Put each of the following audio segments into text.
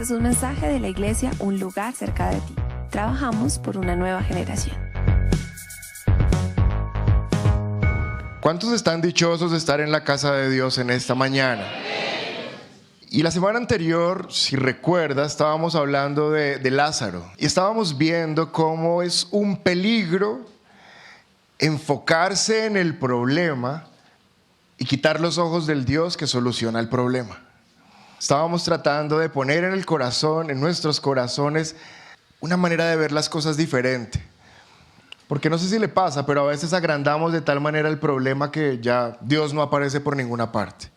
Este es un mensaje de la iglesia Un Lugar Cerca de Ti. Trabajamos por una nueva generación. ¿Cuántos están dichosos de estar en la casa de Dios en esta mañana? Y la semana anterior, si recuerdas, estábamos hablando de Lázaro. Y estábamos viendo cómo es un peligro enfocarse en el problema y quitar los ojos del Dios que soluciona el problema. Estábamos tratando de poner en el corazón, en nuestros corazones, una manera de ver las cosas diferente. Porque no sé si le pasa, pero a veces agrandamos de tal manera el problema que ya Dios no aparece por ninguna parte.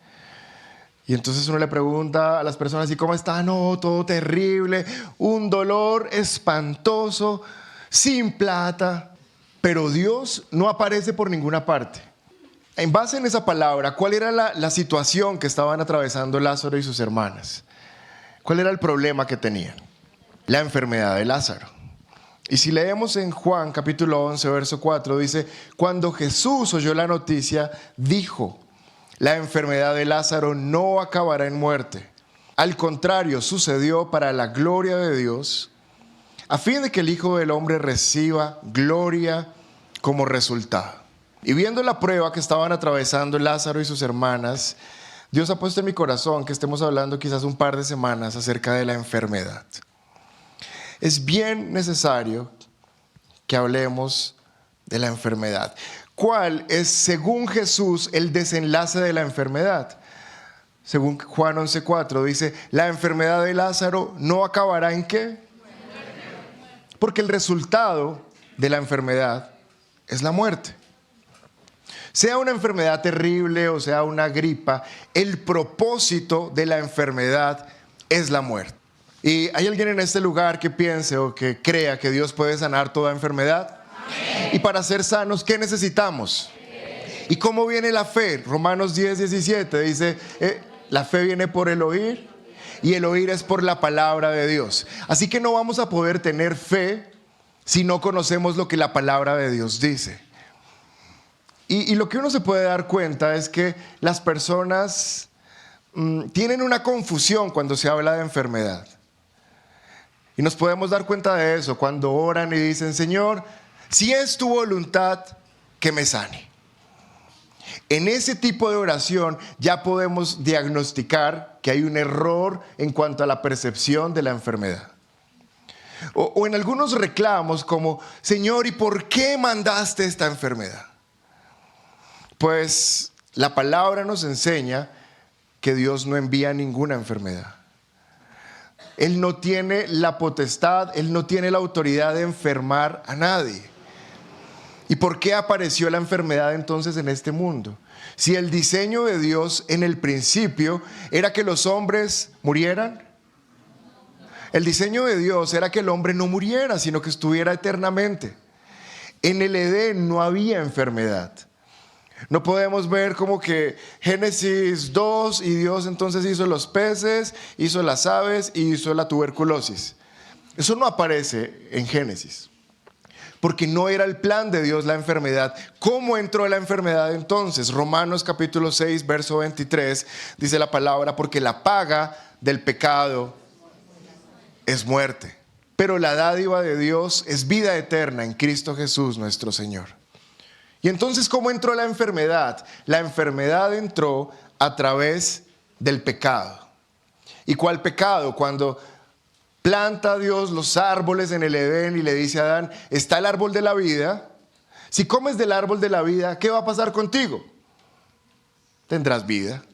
Y entonces uno le pregunta a las personas, ¿y cómo está? No, todo terrible, un dolor espantoso, sin plata. Pero Dios no aparece por ninguna parte. En base en esa palabra, ¿cuál era la situación que estaban atravesando Lázaro y sus hermanas? ¿Cuál era el problema que tenían? La enfermedad de Lázaro. Y si leemos en Juan capítulo 11, verso 4, dice, cuando Jesús oyó la noticia, dijo, la enfermedad de Lázaro no acabará en muerte. Al contrario, sucedió para la gloria de Dios, a fin de que el Hijo del Hombre reciba gloria como resultado. Y viendo la prueba que estaban atravesando Lázaro y sus hermanas, Dios ha puesto en mi corazón que estemos hablando quizás un par de semanas acerca de la enfermedad. Es bien necesario que hablemos de la enfermedad. ¿Cuál es, según Jesús, el desenlace de la enfermedad? Según Juan 11:4 dice, la enfermedad de Lázaro no acabará ¿en qué? Porque el resultado de la enfermedad es la muerte. Sea una enfermedad terrible o sea una gripa, el propósito de la enfermedad es la muerte. ¿Y hay alguien en este lugar que piense o que crea que Dios puede sanar toda enfermedad? Amén. Y para ser sanos, ¿qué necesitamos? ¿Y cómo viene la fe? Romanos 10:17 dice, la fe viene por el oír y el oír es por la palabra de Dios. Así que no vamos a poder tener fe si no conocemos lo que la palabra de Dios dice. Y lo que uno se puede dar cuenta es que las personas tienen una confusión cuando se habla de enfermedad. Y nos podemos dar cuenta de eso cuando oran y dicen, Señor, si es tu voluntad, que me sane. En ese tipo de oración ya podemos diagnosticar que hay un error en cuanto a la percepción de la enfermedad. O en algunos reclamos como, Señor, ¿y por qué mandaste esta enfermedad? Pues la palabra nos enseña que Dios no envía ninguna enfermedad. Él no tiene la potestad, Él no tiene la autoridad de enfermar a nadie. ¿Y por qué apareció la enfermedad entonces en este mundo? Si el diseño de Dios en el principio era que los hombres murieran, el diseño de Dios era que el hombre no muriera, sino que estuviera eternamente. En el Edén no había enfermedad. No podemos ver como que Génesis 2 y Dios entonces hizo los peces, hizo las aves y hizo la tuberculosis. Eso no aparece en Génesis, porque no era el plan de Dios la enfermedad. ¿Cómo entró la enfermedad entonces? Romanos capítulo 6, verso 23, dice la palabra, porque la paga del pecado es muerte, pero la dádiva de Dios es vida eterna en Cristo Jesús nuestro Señor. Y entonces, ¿cómo entró la enfermedad? La enfermedad entró a través del pecado. ¿Y cuál pecado? Cuando planta Dios los árboles en el Edén y le dice a Adán, está el árbol de la vida. Si comes del árbol de la vida, ¿qué va a pasar contigo? Tendrás vida.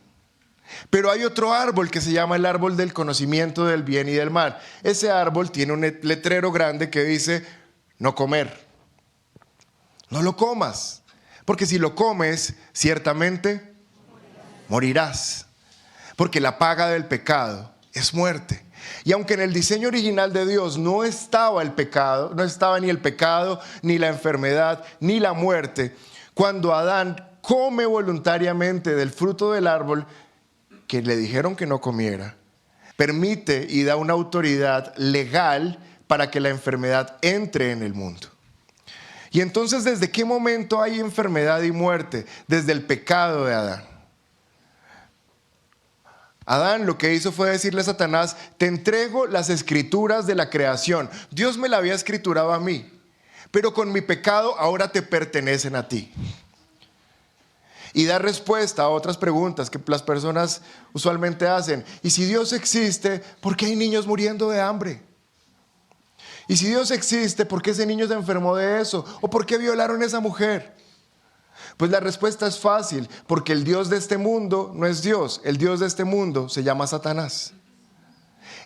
Pero hay otro árbol que se llama el árbol del conocimiento del bien y del mal. Ese árbol tiene un letrero grande que dice, no comer. No lo comas, porque si lo comes, ciertamente morirás. Porque la paga del pecado es muerte. Y aunque en el diseño original de Dios no estaba el pecado, no estaba ni el pecado, ni la enfermedad, ni la muerte, cuando Adán come voluntariamente del fruto del árbol que le dijeron que no comiera, permite y da una autoridad legal para que la enfermedad entre en el mundo. Y entonces, ¿desde qué momento hay enfermedad y muerte? Desde el pecado de Adán. Adán lo que hizo fue decirle a Satanás: te entrego las escrituras de la creación. Dios me la había escriturado a mí, pero con mi pecado ahora te pertenecen a ti. Y da respuesta a otras preguntas que las personas usualmente hacen. ¿Y si Dios existe, por qué hay niños muriendo de hambre? ¿Y si Dios existe, por qué ese niño se enfermó de eso? ¿O por qué violaron a esa mujer? Pues la respuesta es fácil, porque el Dios de este mundo no es Dios. El Dios de este mundo se llama Satanás.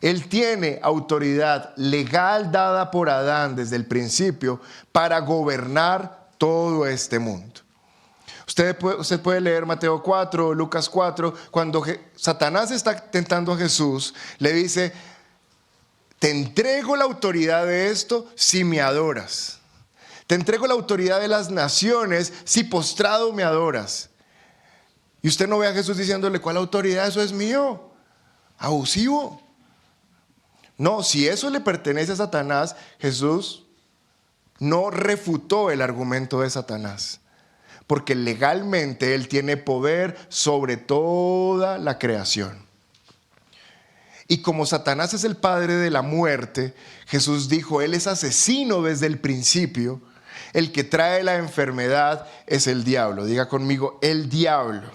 Él tiene autoridad legal dada por Adán desde el principio para gobernar todo este mundo. Usted puede leer Mateo 4, Lucas 4, cuando Satanás está tentando a Jesús, le dice: te entrego la autoridad de esto si me adoras. Te entrego la autoridad de las naciones si postrado me adoras. Y usted no ve a Jesús diciéndole: ¿cuál autoridad? Eso es mío. Abusivo. No, si eso le pertenece a Satanás, Jesús no refutó el argumento de Satanás. Porque legalmente Él tiene poder sobre toda la creación. Y como Satanás es el padre de la muerte, Jesús dijo: Él es asesino desde el principio. El que trae la enfermedad es el diablo. Diga conmigo: el diablo.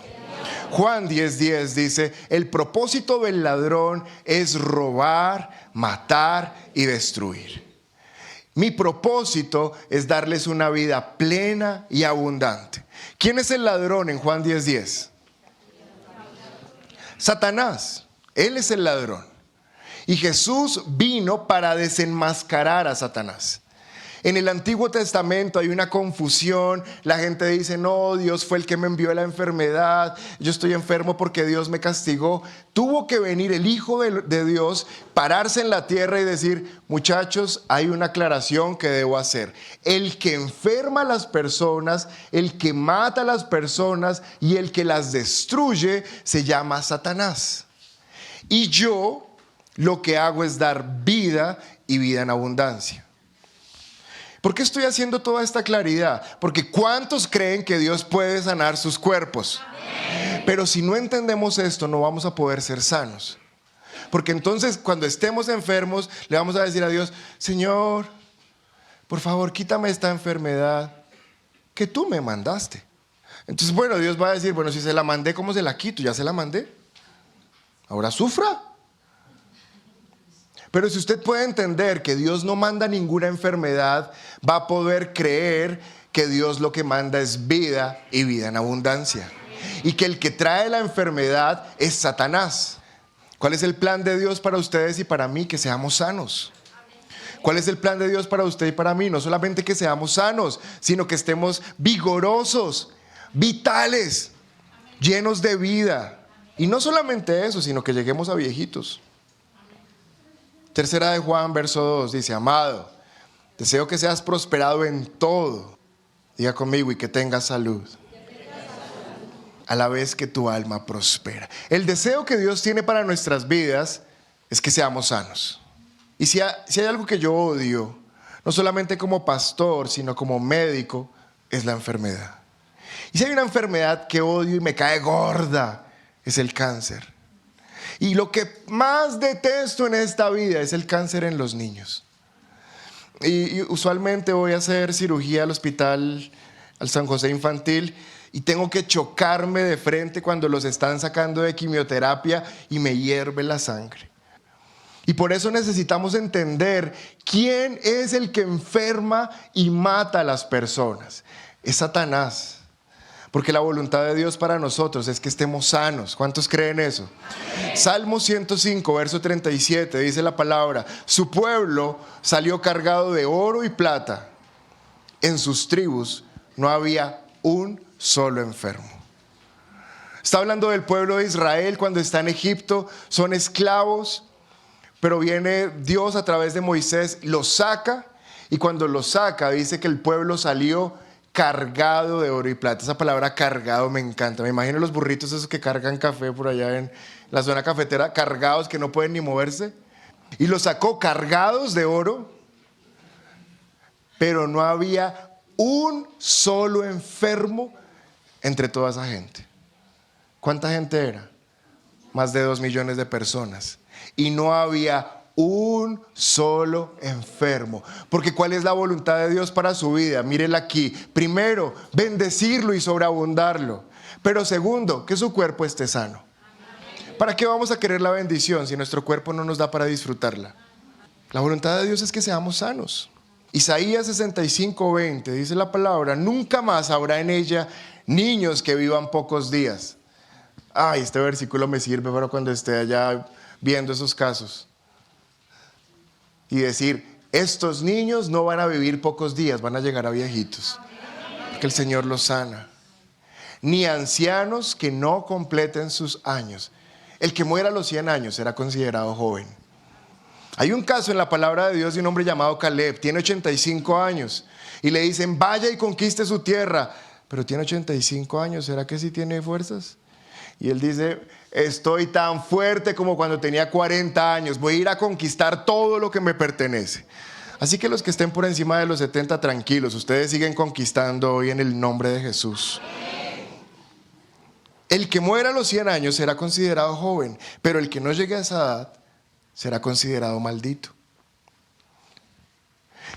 Juan 10:10 dice: el propósito del ladrón es robar, matar y destruir. Mi propósito es darles una vida plena y abundante. ¿Quién es el ladrón en Juan 10:10? Satanás. Él es el ladrón. Y Jesús vino para desenmascarar a Satanás. En el Antiguo Testamento hay una confusión. La gente dice: no, Dios fue el que me envió la enfermedad. Yo estoy enfermo porque Dios me castigó. Tuvo que venir el Hijo de Dios, pararse en la tierra y decir: muchachos, hay una aclaración que debo hacer. El que enferma a las personas, el que mata a las personas y el que las destruye se llama Satanás. Y yo lo que hago es dar vida y vida en abundancia. ¿Por qué estoy haciendo toda esta claridad? Porque ¿cuántos creen que Dios puede sanar sus cuerpos? Amén. Pero si no entendemos esto, no vamos a poder ser sanos. Porque entonces cuando estemos enfermos, le vamos a decir a Dios: Señor, por favor, quítame esta enfermedad que tú me mandaste. Entonces, bueno, Dios va a decir: bueno, si se la mandé, ¿cómo se la quito? Ya se la mandé. Ahora sufra. Pero si usted puede entender que Dios no manda ninguna enfermedad, va a poder creer que Dios lo que manda es vida y vida en abundancia. Y que el que trae la enfermedad es Satanás. ¿Cuál es el plan de Dios para ustedes y para mí? Que seamos sanos. ¿Cuál es el plan de Dios para usted y para mí? No solamente que seamos sanos, sino que estemos vigorosos, vitales, llenos de vida. Y no solamente eso, sino que lleguemos a viejitos. Tercera de Juan, verso 2, dice: amado, deseo que seas prosperado en todo. Diga conmigo: y que tengas salud. A la vez que tu alma prospera. El deseo que Dios tiene para nuestras vidas es que seamos sanos. Y si hay algo que yo odio, no solamente como pastor, sino como médico, es la enfermedad. Y si hay una enfermedad que odio y me cae gorda, es el cáncer. Y lo que más detesto en esta vida es el cáncer en los niños. Y usualmente voy a hacer cirugía al hospital, al San José Infantil, y tengo que chocarme de frente cuando los están sacando de quimioterapia y me hierve la sangre. Y por eso necesitamos entender quién es el que enferma y mata a las personas. Es Satanás. Porque la voluntad de Dios para nosotros es que estemos sanos. ¿Cuántos creen eso? Amén. Salmo 105, verso 37, dice la palabra: su pueblo salió cargado de oro y plata. En sus tribus no había un solo enfermo. Está hablando del pueblo de Israel cuando está en Egipto. Son esclavos, pero viene Dios a través de Moisés, los saca. Y cuando los saca, dice que el pueblo salió cargado de oro y plata. Esa palabra cargado me encanta. Me imagino los burritos esos que cargan café por allá en la zona cafetera, cargados que no pueden ni moverse. Y los sacó cargados de oro, pero no había un solo enfermo entre toda esa gente. ¿Cuánta gente era? más de 2 millones de personas. Y no había un solo enfermo. Porque ¿cuál es la voluntad de Dios para su vida? Mírela aquí. Primero, bendecirlo y sobreabundarlo. Pero segundo, que su cuerpo esté sano. ¿Para qué vamos a querer la bendición si nuestro cuerpo no nos da para disfrutarla? La voluntad de Dios es que seamos sanos. Isaías 65:20 dice la palabra: nunca más habrá en ella niños que vivan pocos días. Ay, este versículo me sirve para cuando esté allá viendo esos casos. Y decir, estos niños no van a vivir pocos días, van a llegar a viejitos. Porque el Señor los sana. Ni ancianos que no completen sus años. El que muera a los 100 años será considerado joven. Hay un caso en la palabra de Dios de un hombre llamado Caleb, tiene 85 años. Y le dicen, vaya y conquiste su tierra. Pero tiene 85 años, ¿será que sí tiene fuerzas? Y él dice, estoy tan fuerte como cuando tenía 40 años, voy a ir a conquistar todo lo que me pertenece. Así que los que estén por encima de los 70, tranquilos, ustedes siguen conquistando hoy en el nombre de Jesús. El que muera a los 100 años será considerado joven, pero el que no llegue a esa edad será considerado maldito.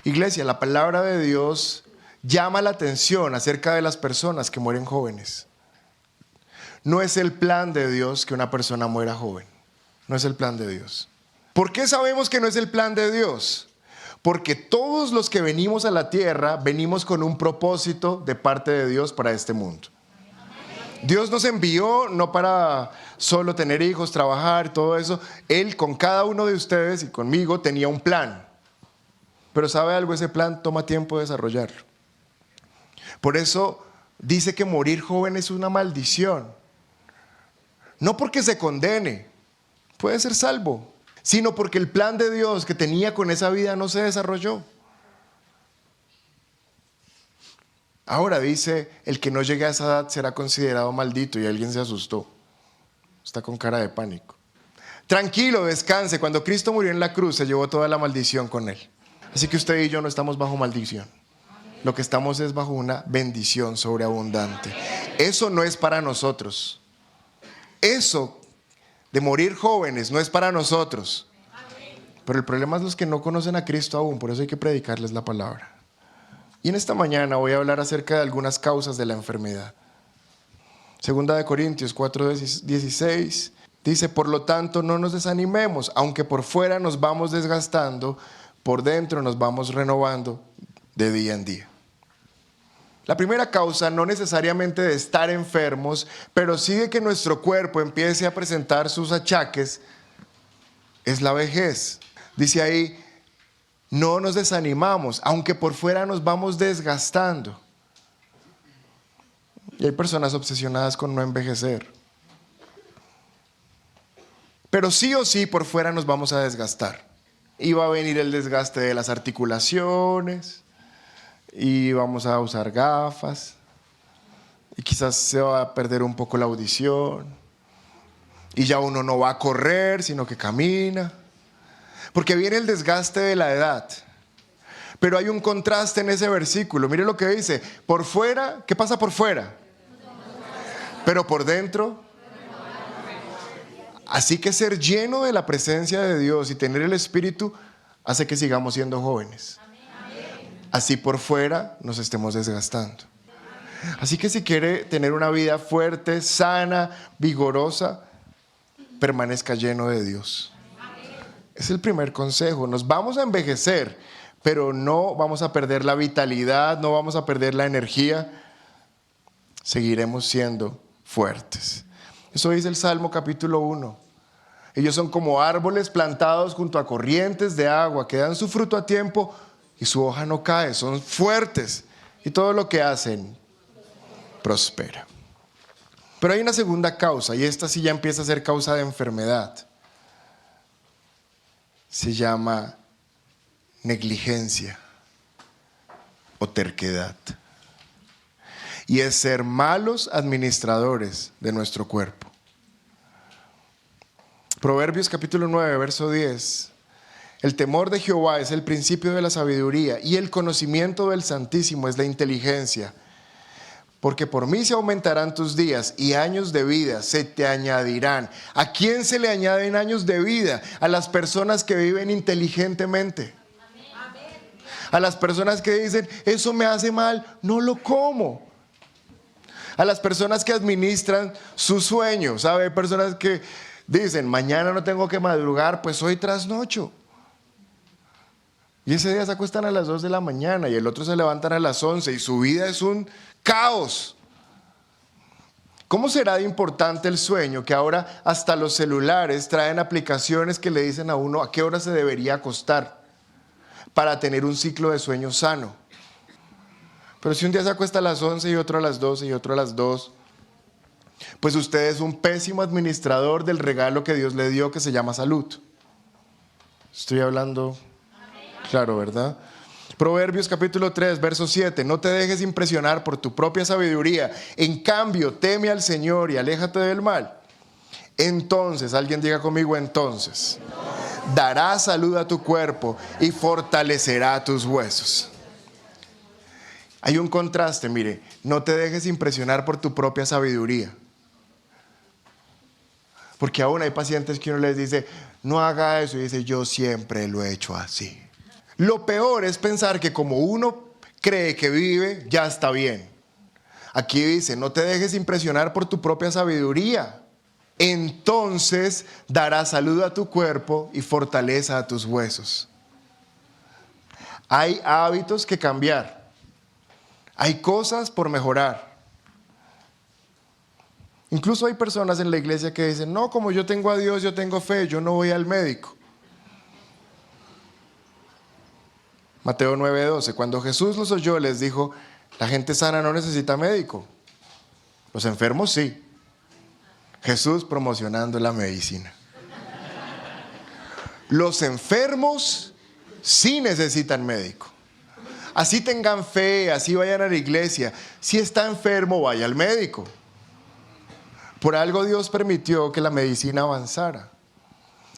Iglesia, la palabra de Dios llama la atención acerca de las personas que mueren jóvenes. No es el plan de Dios que una persona muera joven. No es el plan de Dios. ¿Por qué sabemos que no es el plan de Dios? Porque todos los que venimos a la tierra venimos con un propósito de parte de Dios para este mundo. Dios nos envió no para solo tener hijos, trabajar, todo eso. Él con cada uno de ustedes y conmigo tenía un plan. Pero ¿sabe algo? Ese plan toma tiempo desarrollarlo. Por eso dice que morir joven es una maldición. No porque se condene, puede ser salvo, sino porque el plan de Dios que tenía con esa vida no se desarrolló. Ahora dice, el que no llegue a esa edad será considerado maldito, y alguien se asustó. Está con cara de pánico. Tranquilo, descanse. Cuando Cristo murió en la cruz, se llevó toda la maldición con él. Así que usted y yo no estamos bajo maldición. Lo que estamos es bajo una bendición sobreabundante. Eso no es para nosotros. Eso de morir jóvenes no es para nosotros. Pero el problema es los que no conocen a Cristo aún, por eso hay que predicarles la palabra. Y en esta mañana voy a hablar acerca de algunas causas de la enfermedad. Segunda de Corintios 4:16 dice, por lo tanto no nos desanimemos, aunque por fuera nos vamos desgastando, por dentro nos vamos renovando de día en día. La primera causa no necesariamente de estar enfermos, pero sí de que nuestro cuerpo empiece a presentar sus achaques, es la vejez. Dice ahí, no nos desanimamos, aunque por fuera nos vamos desgastando. Y hay personas obsesionadas con no envejecer. Pero sí o sí por fuera nos vamos a desgastar. Y va a venir el desgaste de las articulaciones, y vamos a usar gafas, y quizás se va a perder un poco la audición, y ya uno no va a correr, sino que camina, porque viene el desgaste de la edad. Pero hay un contraste en ese versículo. Mire lo que dice, por fuera, ¿qué pasa por fuera? Pero por dentro. Así que ser lleno de la presencia de Dios y tener el Espíritu hace que sigamos siendo jóvenes. Así por fuera nos estemos desgastando. Así que si quiere tener una vida fuerte, sana, vigorosa, permanezca lleno de Dios. Es el primer consejo. Nos vamos a envejecer, pero no vamos a perder la vitalidad, no vamos a perder la energía. Seguiremos siendo fuertes. Eso dice el Salmo capítulo 1. Ellos son como árboles plantados junto a corrientes de agua, que dan su fruto a tiempo y su hoja no cae. Son fuertes y todo lo que hacen prospera. Pero hay una segunda causa, y esta sí ya empieza a ser causa de enfermedad. Se llama negligencia o terquedad. Y es ser malos administradores de nuestro cuerpo. Proverbios capítulo 9, verso 10. El temor de Jehová es el principio de la sabiduría, y el conocimiento del Santísimo es la inteligencia. Porque por mí se aumentarán tus días y años de vida se te añadirán. ¿A quién se le añaden años de vida? A las personas que viven inteligentemente. A las personas que dicen, eso me hace mal, no lo como. A las personas que administran sus sueños. ¿Sabe? Hay personas que dicen, mañana no tengo que madrugar, pues hoy trasnocho. Y ese día se acuestan a las 2 de la mañana y el otro se levantan a las 11 y su vida es un caos. ¿Cómo será de importante el sueño que ahora hasta los celulares traen aplicaciones que le dicen a uno a qué hora se debería acostar para tener un ciclo de sueño sano? Pero si un día se acuesta a las 11 y otro a las 12 y otro a las 2, pues usted es un pésimo administrador del regalo que Dios le dio que se llama salud. Estoy hablando claro, ¿verdad? Proverbios capítulo 3, verso 7. No te dejes impresionar por tu propia sabiduría. En cambio, teme al Señor y aléjate del mal. Entonces, alguien diga conmigo, entonces, dará salud a tu cuerpo y fortalecerá tus huesos. Hay un contraste, mire, no te dejes impresionar por tu propia sabiduría. Porque aún hay pacientes que uno les dice, no haga eso, y dice, yo siempre lo he hecho así. Lo peor es pensar que como uno cree que vive, ya está bien. Aquí dice, no te dejes impresionar por tu propia sabiduría. Entonces dará salud a tu cuerpo y fortaleza a tus huesos. Hay hábitos que cambiar. Hay cosas por mejorar. Incluso hay personas en la iglesia que dicen, no, como yo tengo a Dios, yo tengo fe, yo no voy al médico. Mateo 9:12, cuando Jesús los oyó, les dijo, la gente sana no necesita médico. Los enfermos sí. Jesús promocionando la medicina. Los enfermos sí necesitan médico. Así tengan fe, así vayan a la iglesia. Si está enfermo, vaya al médico. Por algo Dios permitió que la medicina avanzara.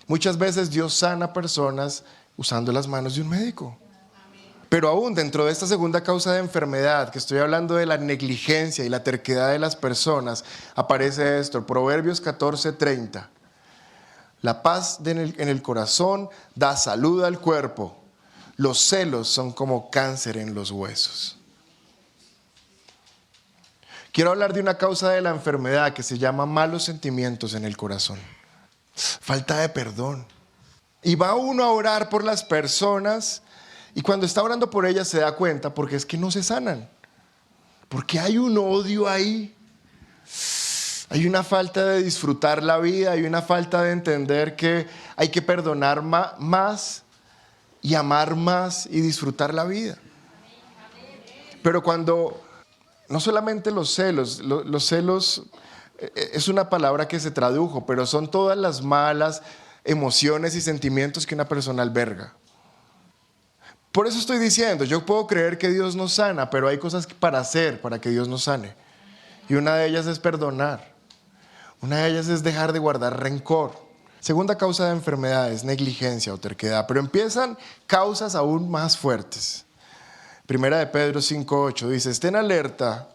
Muchas veces Dios sana personas usando las manos de un médico. Pero aún dentro de esta segunda causa de enfermedad, que estoy hablando de la negligencia y la terquedad de las personas, aparece esto, Proverbios 14:30. La paz en el corazón da salud al cuerpo. Los celos son como cáncer en los huesos. Quiero hablar de una causa de la enfermedad que se llama malos sentimientos en el corazón. Falta de perdón. Y va uno a orar por las personas y cuando está orando por ellas se da cuenta porque es que no se sanan. Porque hay un odio ahí. Hay una falta de disfrutar la vida, hay una falta de entender que hay que perdonar más y amar más y disfrutar la vida. Pero cuando, no solamente los celos es una palabra que se tradujo, pero son todas las malas emociones y sentimientos que una persona alberga. Por eso estoy diciendo, yo puedo creer que Dios nos sana, pero hay cosas para hacer para que Dios nos sane. Y una de ellas es perdonar. Una de ellas es dejar de guardar rencor. Segunda causa de enfermedad es negligencia o terquedad, pero empiezan causas aún más fuertes. Primera de Pedro 5:8 dice, estén alerta,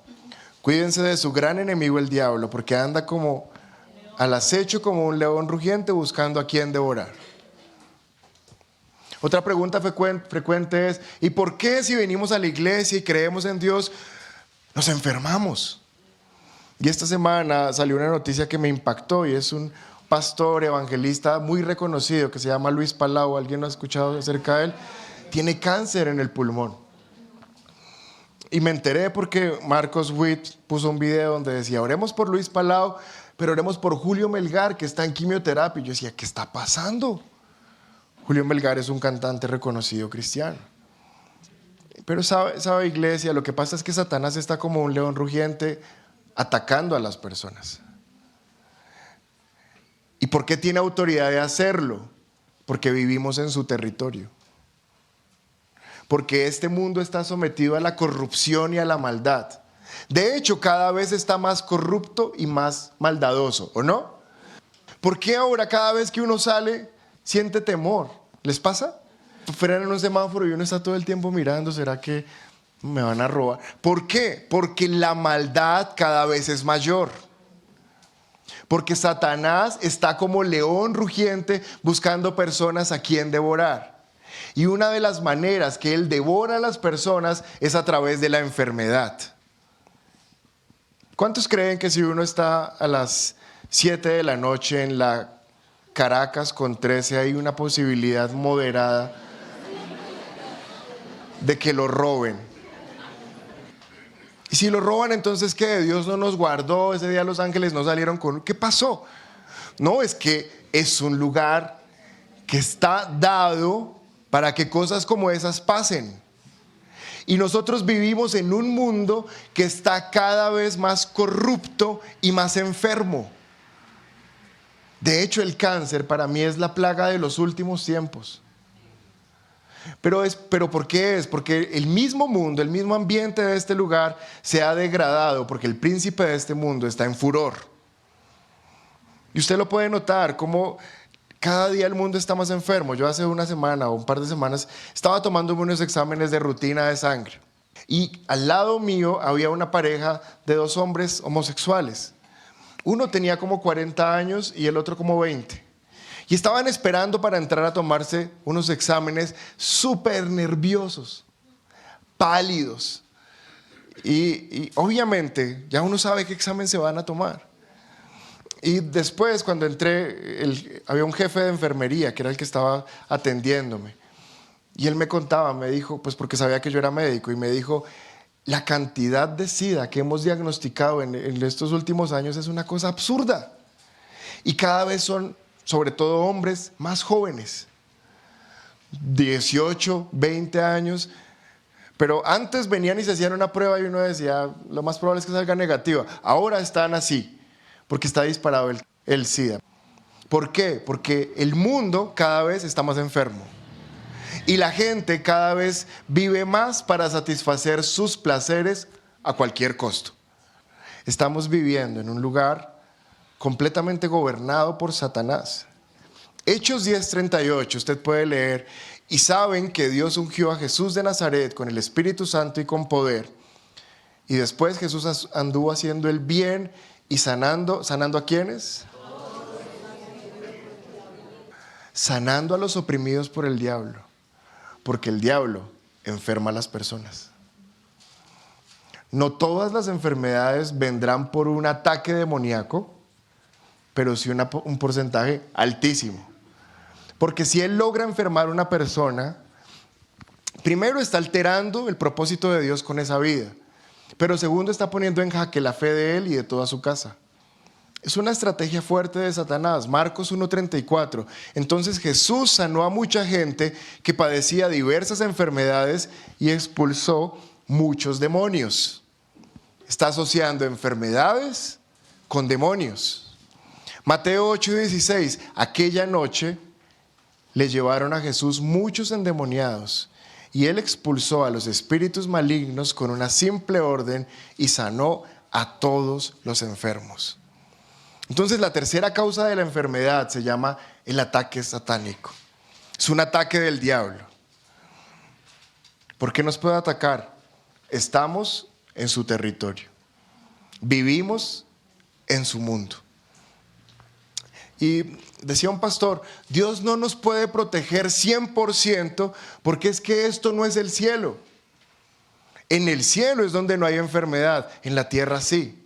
cuídense de su gran enemigo el diablo, porque anda como al acecho como un león rugiente buscando a quien devorar. Otra pregunta frecuente es, ¿y por qué si venimos a la iglesia y creemos en Dios, nos enfermamos? Y esta semana salió una noticia que me impactó y es un pastor evangelista muy reconocido que se llama Luis Palau. ¿Alguien lo ha escuchado acerca de él? Tiene cáncer en el pulmón. Y me enteré porque Marcos Witt puso un video donde decía, oremos por Luis Palau, pero oremos por Julio Melgar que está en quimioterapia. Y yo decía, ¿qué está pasando? Julio Melgar es un cantante reconocido cristiano. Pero sabe iglesia, lo que pasa es que Satanás está como un león rugiente atacando a las personas. ¿Y por qué tiene autoridad de hacerlo? Porque vivimos en su territorio. Porque este mundo está sometido a la corrupción y a la maldad. De hecho, cada vez está más corrupto y más maldadoso, ¿o no? ¿Por qué ahora cada vez que uno sale siente temor? ¿Les pasa? Frenan en un semáforo y uno está todo el tiempo mirando, ¿será que me van a robar. ¿Por qué? Porque la maldad cada vez es mayor. Porque Satanás está como león rugiente buscando personas a quien devorar. Y una de las maneras que él devora a las personas es a través de la enfermedad. ¿Cuántos creen que si uno está a las 7 de la noche en la Caracas con 13 hay una posibilidad moderada de que lo roben? Y si lo roban, entonces ¿qué? Dios no nos guardó, ese día los ángeles no salieron con... ¿Qué pasó? No, es que es un lugar que está dado para que cosas como esas pasen. Y nosotros vivimos en un mundo que está cada vez más corrupto y más enfermo. De hecho, el cáncer para mí es la plaga de los últimos tiempos. Pero ¿por qué es? Porque el mismo mundo, el mismo ambiente de este lugar se ha degradado porque el príncipe de este mundo está en furor. Y usted lo puede notar como cada día el mundo está más enfermo. Yo hace una semana o un par de semanas estaba tomándome unos exámenes de rutina de sangre. Y al lado mío había una pareja de 2 hombres homosexuales. Uno tenía como 40 años y el otro como 20. Y estaban esperando para entrar a tomarse unos exámenes súper nerviosos, pálidos. Y obviamente ya uno sabe qué examen se van a tomar. Y después cuando entré, había un jefe de enfermería que era el que estaba atendiéndome. Y él me contaba, me dijo, pues porque sabía que yo era médico, y me dijo, la cantidad de SIDA que hemos diagnosticado en estos últimos años es una cosa absurda. Y cada vez son, sobre todo hombres, más jóvenes, 18, 20 años. Pero antes venían y se hacían una prueba y uno decía, lo más probable es que salga negativa. Ahora están así, porque está disparado el SIDA. ¿Por qué? Porque el mundo cada vez está más enfermo. Y la gente cada vez vive más para satisfacer sus placeres a cualquier costo. Estamos viviendo en un lugar completamente gobernado por Satanás. Hechos 10:38, usted puede leer, y saben que Dios ungió a Jesús de Nazaret con el Espíritu Santo y con poder. Y después Jesús anduvo haciendo el bien y sanando ¿a quiénes? Sanando a los oprimidos por el diablo. Porque el diablo enferma a las personas. No todas las enfermedades vendrán por un ataque demoníaco, pero sí un porcentaje altísimo. Porque si él logra enfermar a una persona, primero está alterando el propósito de Dios con esa vida, pero segundo está poniendo en jaque la fe de él y de toda su casa. Es una estrategia fuerte de Satanás. Marcos 1:34. Entonces Jesús sanó a mucha gente que padecía diversas enfermedades y expulsó muchos demonios. Está asociando enfermedades con demonios. Mateo 8:16. Aquella noche le llevaron a Jesús muchos endemoniados y él expulsó a los espíritus malignos con una simple orden y sanó a todos los enfermos. Entonces la tercera causa de la enfermedad se llama el ataque satánico. Es un ataque del diablo. ¿Por qué nos puede atacar? Estamos en su territorio. Vivimos en su mundo. Y decía un pastor, Dios no nos puede proteger 100% porque es que esto no es el cielo. En el cielo es donde no hay enfermedad, en la tierra sí.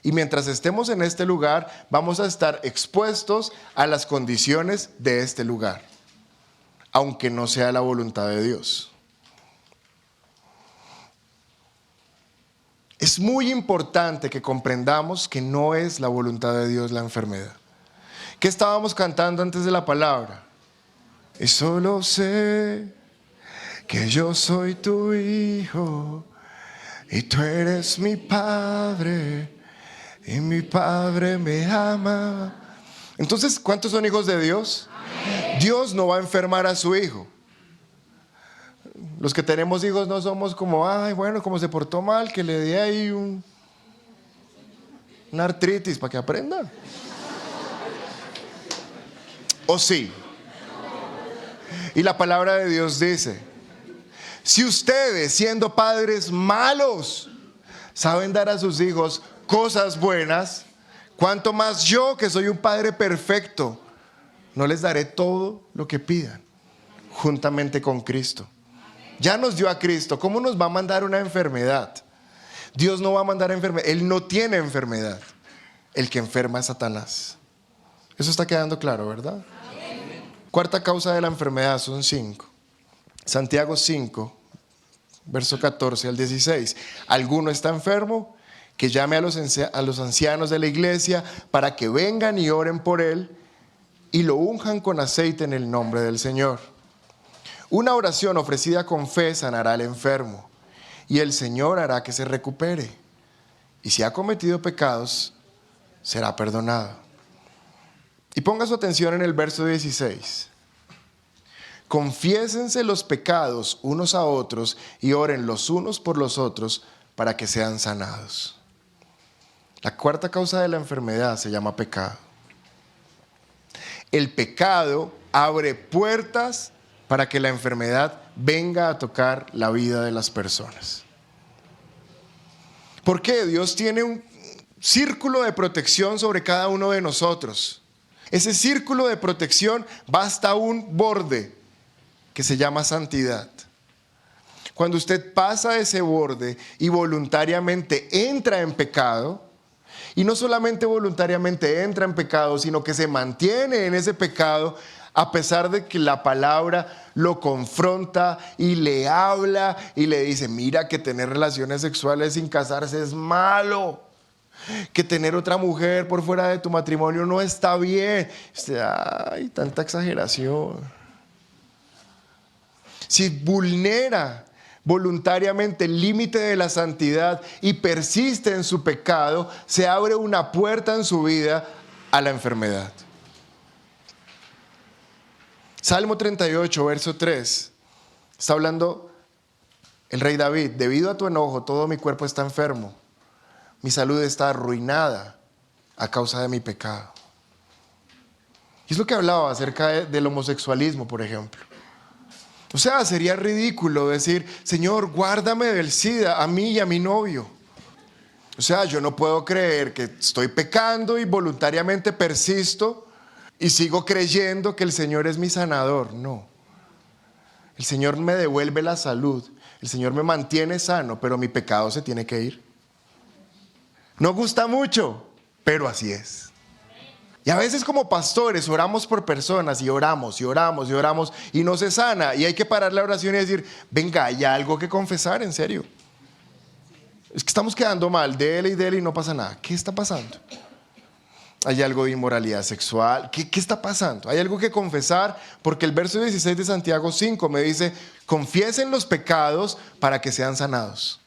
Y mientras estemos en este lugar, vamos a estar expuestos a las condiciones de este lugar, aunque no sea la voluntad de Dios. Es muy importante que comprendamos que no es la voluntad de Dios la enfermedad. ¿Qué estábamos cantando antes de la palabra? Y solo sé que yo soy tu hijo y tú eres mi padre. Y mi Padre me ama. Entonces, ¿cuántos son hijos de Dios? Amén. Dios no va a enfermar a su hijo. Los que tenemos hijos no somos como, como se portó mal, que le dé ahí una artritis para que aprenda. ¿O sí? Y la palabra de Dios dice, Si ustedes, siendo padres malos, saben dar a sus hijos cosas buenas, ¿cuánto más yo, que soy un padre perfecto, no les daré todo lo que pidan juntamente con Cristo? Ya nos dio a Cristo. ¿Cómo nos va a mandar una enfermedad? Dios no va a mandar enfermedad. Él no tiene enfermedad. El que enferma es Satanás. Eso está quedando claro, ¿verdad? Cuarta causa de la enfermedad son 5. Santiago 5, verso 14 al 16. ¿Alguno está enfermo? Que llame a los ancianos de la iglesia para que vengan y oren por él y lo unjan con aceite en el nombre del Señor. Una oración ofrecida con fe sanará al enfermo y el Señor hará que se recupere. Y si ha cometido pecados, será perdonado. Y ponga su atención en el verso 16. Confiésense los pecados unos a otros y oren los unos por los otros para que sean sanados. La cuarta causa de la enfermedad se llama pecado. El pecado abre puertas para que la enfermedad venga a tocar la vida de las personas. ¿Por qué? Dios tiene un círculo de protección sobre cada uno de nosotros. Ese círculo de protección va hasta un borde que se llama santidad. Cuando usted pasa ese borde y voluntariamente entra en pecado, y no solamente voluntariamente entra en pecado, sino que se mantiene en ese pecado, a pesar de que la palabra lo confronta y le habla y le dice, mira que tener relaciones sexuales sin casarse es malo, que tener otra mujer por fuera de tu matrimonio no está bien. Ay, tanta exageración. Si vulnera voluntariamente el límite de la santidad y persiste en su pecado, se abre una puerta en su vida a la enfermedad. Salmo 38, verso 3, está hablando el rey David: debido a tu enojo todo mi cuerpo está enfermo, mi salud está arruinada a causa de mi pecado. Y es lo que hablaba acerca del homosexualismo, por ejemplo. O sea, sería ridículo decir, Señor, guárdame del SIDA a mí y a mi novio. O sea, yo no puedo creer que estoy pecando y voluntariamente persisto y sigo creyendo que el Señor es mi sanador. No. El Señor me devuelve la salud. El Señor me mantiene sano, pero mi pecado se tiene que ir. No gusta mucho, pero así es. Y a veces como pastores oramos por personas y oramos y oramos y oramos y no se sana. Y hay que parar la oración y decir, venga, hay algo que confesar, en serio. Es que estamos quedando mal, dele y no pasa nada. ¿Qué está pasando? Hay algo de inmoralidad sexual. ¿Qué está pasando? Hay algo que confesar, porque el verso 16 de Santiago 5 me dice, confiesen los pecados para que sean sanados.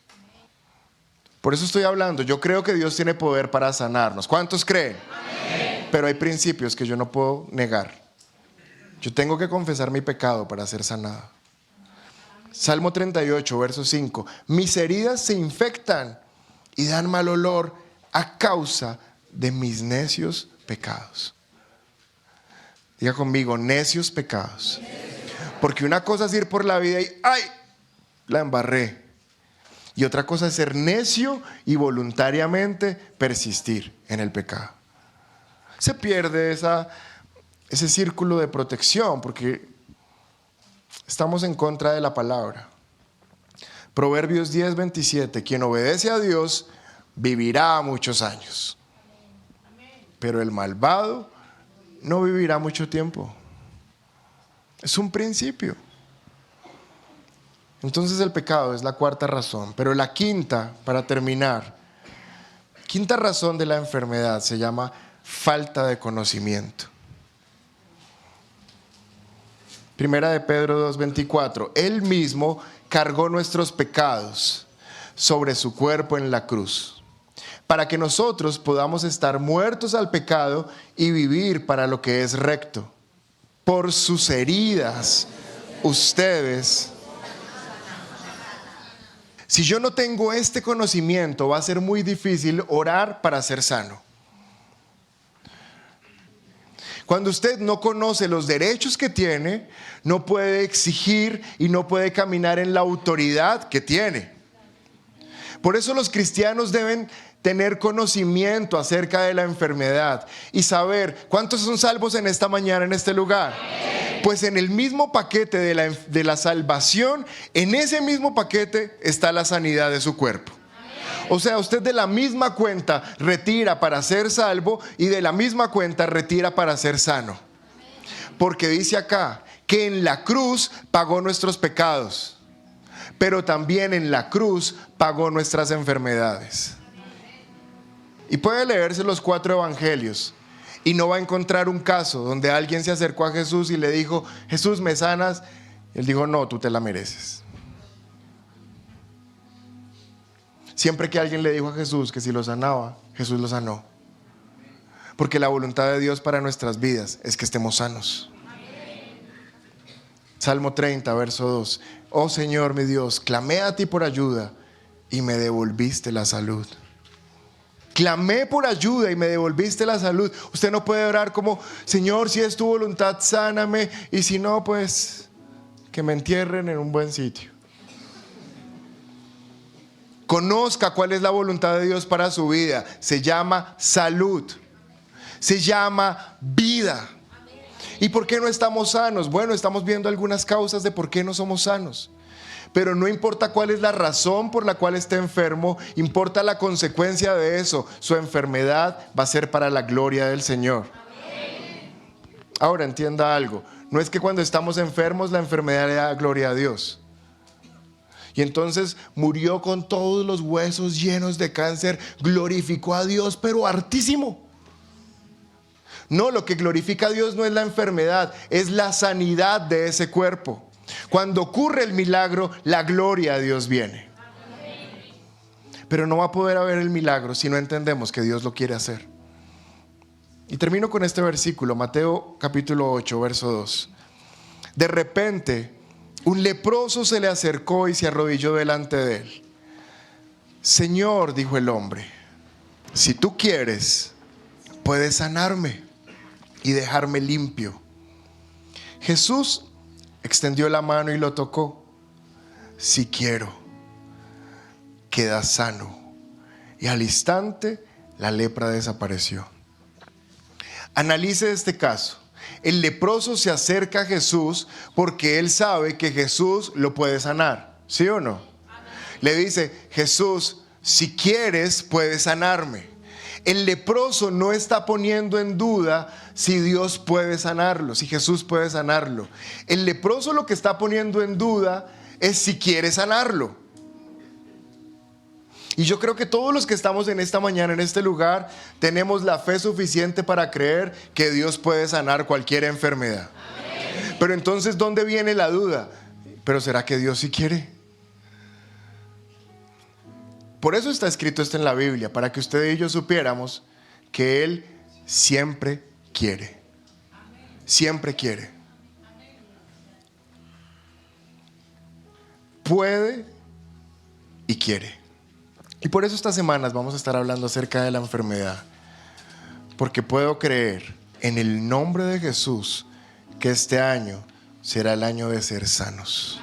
Por eso estoy hablando. Yo creo que Dios tiene poder para sanarnos. ¿Cuántos creen? Amén. Pero hay principios que yo no puedo negar. Yo tengo que confesar mi pecado para ser sanado. Salmo 38, verso 5. Mis heridas se infectan y dan mal olor a causa de mis necios pecados. Diga conmigo, necios pecados. Porque una cosa es ir por la vida y ¡ay! La embarré. Y otra cosa es ser necio y voluntariamente persistir en el pecado. Se pierde ese círculo de protección porque estamos en contra de la palabra. Proverbios 10, 27. Quien obedece a Dios vivirá muchos años. Pero el malvado no vivirá mucho tiempo. Es un principio. Entonces el pecado es la cuarta razón. Pero la quinta, para terminar, quinta razón de la enfermedad se llama falta de conocimiento. Primera de Pedro 2:24. Él mismo cargó nuestros pecados sobre su cuerpo en la cruz, para que nosotros podamos estar muertos al pecado y vivir para lo que es recto. Por sus heridas, ustedes... Si yo no tengo este conocimiento, va a ser muy difícil orar para ser sano. Cuando usted no conoce los derechos que tiene, no puede exigir y no puede caminar en la autoridad que tiene. Por eso los cristianos deben tener conocimiento acerca de la enfermedad y saber cuántos son salvos en esta mañana en este lugar. Pues en el mismo paquete de la salvación, en ese mismo paquete está la sanidad de su cuerpo. O sea, usted de la misma cuenta retira para ser salvo y de la misma cuenta retira para ser sano. Porque dice acá que en la cruz pagó nuestros pecados, pero también en la cruz pagó nuestras enfermedades. Y puede leerse los 4 evangelios y no va a encontrar un caso donde alguien se acercó a Jesús y le dijo: Jesús, ¿me sanas? Él dijo: no, tú te la mereces. Siempre que alguien le dijo a Jesús que si lo sanaba, Jesús lo sanó. Porque la voluntad de Dios para nuestras vidas es que estemos sanos. Salmo 30, verso 2. Oh Señor mi Dios, clamé a ti por ayuda y me devolviste la salud. Clamé por ayuda y me devolviste la salud. Usted no puede orar como: Señor, si es tu voluntad, sáname, y si no, pues que me entierren en un buen sitio. Conozca cuál es la voluntad de Dios para su vida. Se llama salud. Se llama vida. ¿Y por qué no estamos sanos? Bueno, estamos viendo algunas causas de por qué no somos sanos. Pero no importa cuál es la razón por la cual esté enfermo, importa la consecuencia de eso. Su enfermedad va a ser para la gloria del Señor. Ahora entienda algo. No es que cuando estamos enfermos la enfermedad le da gloria a Dios. Y entonces murió con todos los huesos llenos de cáncer, glorificó a Dios, pero hartísimo. No, lo que glorifica a Dios no es la enfermedad, es la sanidad de ese cuerpo. Cuando ocurre el milagro, la gloria de Dios viene. Pero no va a poder haber el milagro si no entendemos que Dios lo quiere hacer. Y termino con este versículo, Mateo capítulo 8, verso 2. De repente, un leproso se le acercó y se arrodilló delante de él. Señor, dijo el hombre, si tú quieres, puedes sanarme y dejarme limpio. Jesús extendió la mano y lo tocó. Si quiero, queda sano. Y al instante la lepra desapareció. Analice este caso. El leproso se acerca a Jesús porque él sabe que Jesús lo puede sanar. ¿Sí o no? Le dice: Jesús, si quieres, puedes sanarme. El leproso no está poniendo en duda si Dios puede sanarlo, si Jesús puede sanarlo. El leproso lo que está poniendo en duda es si quiere sanarlo. Y yo creo que todos los que estamos en esta mañana en este lugar tenemos la fe suficiente para creer que Dios puede sanar cualquier enfermedad. Pero entonces, ¿dónde viene la duda? ¿Pero será que Dios sí quiere? Por eso está escrito esto en la Biblia, para que usted y yo supiéramos que Él siempre quiere. Siempre quiere. Puede y quiere. Y por eso estas semanas vamos a estar hablando acerca de la enfermedad. Porque puedo creer en el nombre de Jesús que este año será el año de ser sanos.